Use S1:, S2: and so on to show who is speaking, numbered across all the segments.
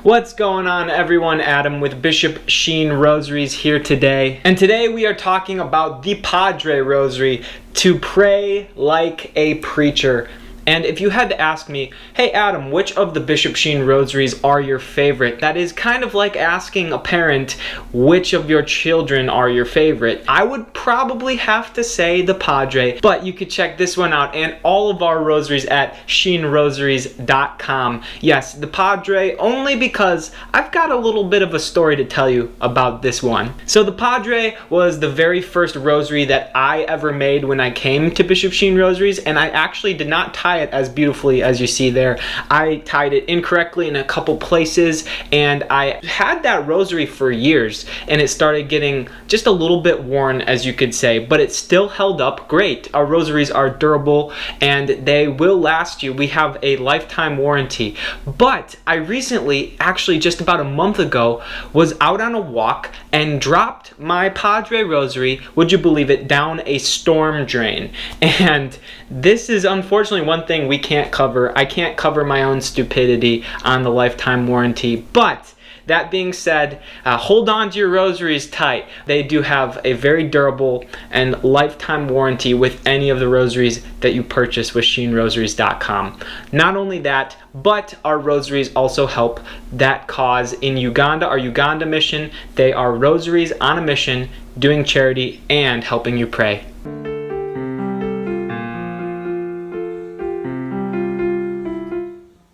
S1: What's going on, everyone? Adam with Bishop Sheen Rosaries here today. And today we are talking about the Padre Rosary, to pray like a preacher. And if you had to ask me, hey Adam, which of the Bishop Sheen Rosaries are your favorite? That is kind of like asking a parent which of your children are your favorite. I would probably have to say the Padre, but you could check this one out and all of our rosaries at heinous.com. Yes, the Padre, only because I've got a little bit of a story to tell you about this one. So the Padre was the very first rosary that I ever made when I came to Bishop Sheen Rosaries, and I actually did not tie it as beautifully as you see there. I tied it incorrectly in a couple places, and I had that rosary for years, and it started getting just a little bit worn, as you could say, but it still held up great. Our rosaries are durable and they will last you. We have a lifetime warranty. But I recently, actually just about a month ago, was out on a walk and dropped my Padre rosary, would you believe it, down a storm drain. And this is unfortunately one thing we can't cover. I can't cover my own stupidity on the lifetime warranty, but that being said, hold on to your rosaries tight. They do have a very durable and lifetime warranty with any of the rosaries that you purchase with sheenrosaries.com. Not only that, but our rosaries also help that cause in Uganda, our Uganda mission. They are rosaries on a mission, doing charity and helping you pray.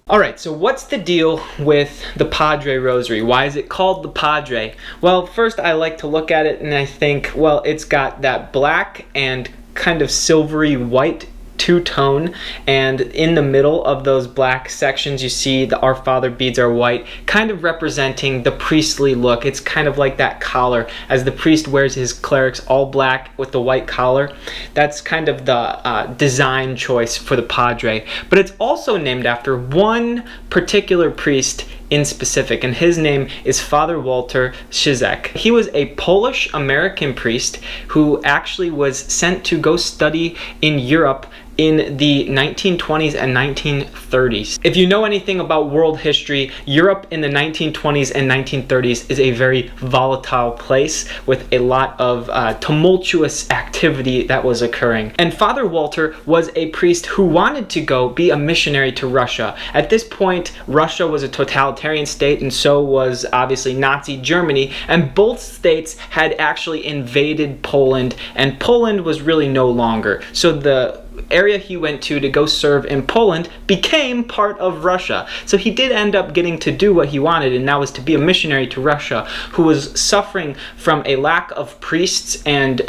S1: Alright, so what's the deal with the Padre Rosary? Why is it called the Padre? Well, first I like to look at it and I think, well, it's got that black and kind of silvery white two-tone, and in the middle of those black sections you see the Our Father beads are white, kind of representing the priestly look. It's kind of like that collar, as the priest wears his clerics all black with the white collar. That's kind of the design choice for the Padre. But it's also named after one particular priest in specific, and his name is Father Walter Ciszek. He was a Polish-American priest who actually was sent to go study in Europe in the 1920s and 1930s. If you know anything about world history, Europe in the 1920s and 1930s is a very volatile place with a lot of tumultuous activity that was occurring. And Father Walter was a priest who wanted to go be a missionary to Russia. At this point, Russia was a totalitarian state, and so was obviously Nazi Germany, and both states had actually invaded Poland, and Poland was really no longer. So the area he went to go serve in Poland became part of Russia. So he did end up getting to do what he wanted, and that was to be a missionary to Russia, who was suffering from a lack of priests and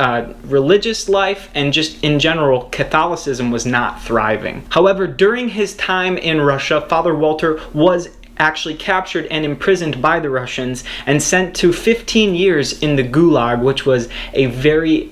S1: religious life, and just in general Catholicism was not thriving. However, during his time in Russia, Father Walter was actually captured and imprisoned by the Russians and sent to 15 years in the Gulag, which was a very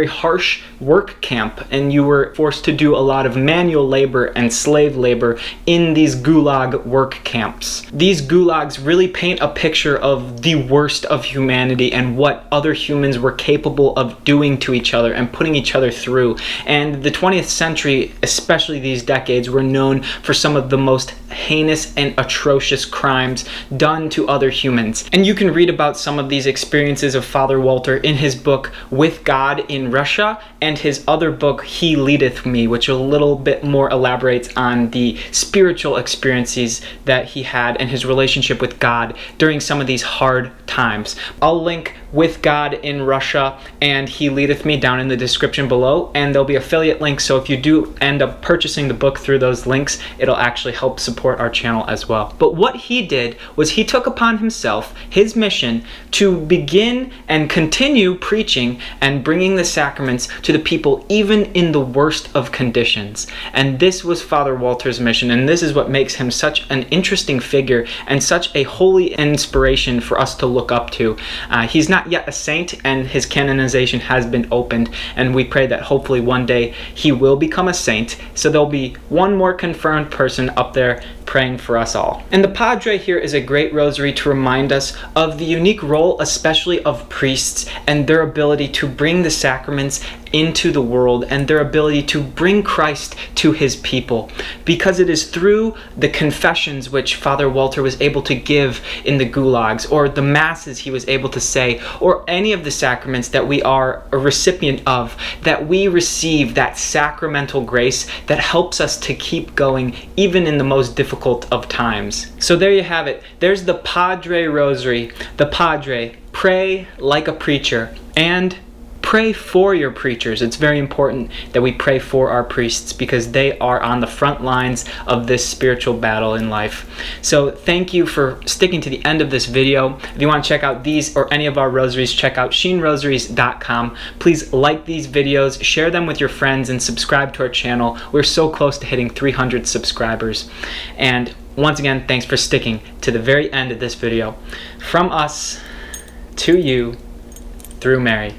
S1: harsh work camp, and you were forced to do a lot of manual labor and slave labor in these Gulag work camps. These Gulags really paint a picture of the worst of humanity and what other humans were capable of doing to each other and putting each other through. And the 20th century, especially these decades, were known for some of the most heinous and atrocious crimes done to other humans. And you can read about some of these experiences of Father Walter in his book With God in Russia, and his other book He Leadeth Me, which a little bit more elaborates on the spiritual experiences that he had and his relationship with God during some of these hard times. I'll link With God in Russia and He Leadeth Me down in the description below, and there'll be affiliate links, so if you do end up purchasing the book through those links, it'll actually help support our channel as well. But what he did was he took upon himself his mission to begin and continue preaching and bringing the sacraments to the people even in the worst of conditions. And this was Father Walter's mission, and this is what makes him such an interesting figure and such a holy inspiration for us to look up to. He's not yet a saint, and his canonization has been opened, and we pray that hopefully one day he will become a saint, so there'll be one more confirmed person up there praying for us all. And the Padre here is a great rosary to remind us of the unique role, especially of priests, and their ability to bring the sacraments into the world and their ability to bring Christ to his people. Because it is through the confessions which Father Walter was able to give in the gulags, or the masses he was able to say, or any of the sacraments that we are a recipient of, that we receive that sacramental grace that helps us to keep going even in the most difficult of times. So there you have it. There's the Padre Rosary. The Padre, pray like a preacher, and pray for your preachers. It's very important that we pray for our priests because they are on the front lines of this spiritual battle in life. So thank you for sticking to the end of this video. If you want to check out these or any of our rosaries, check out sheenrosaries.com. Please like these videos, share them with your friends, and subscribe to our channel. We're so close to hitting 300 subscribers. And once again, thanks for sticking to the very end of this video. From us to you, through Mary.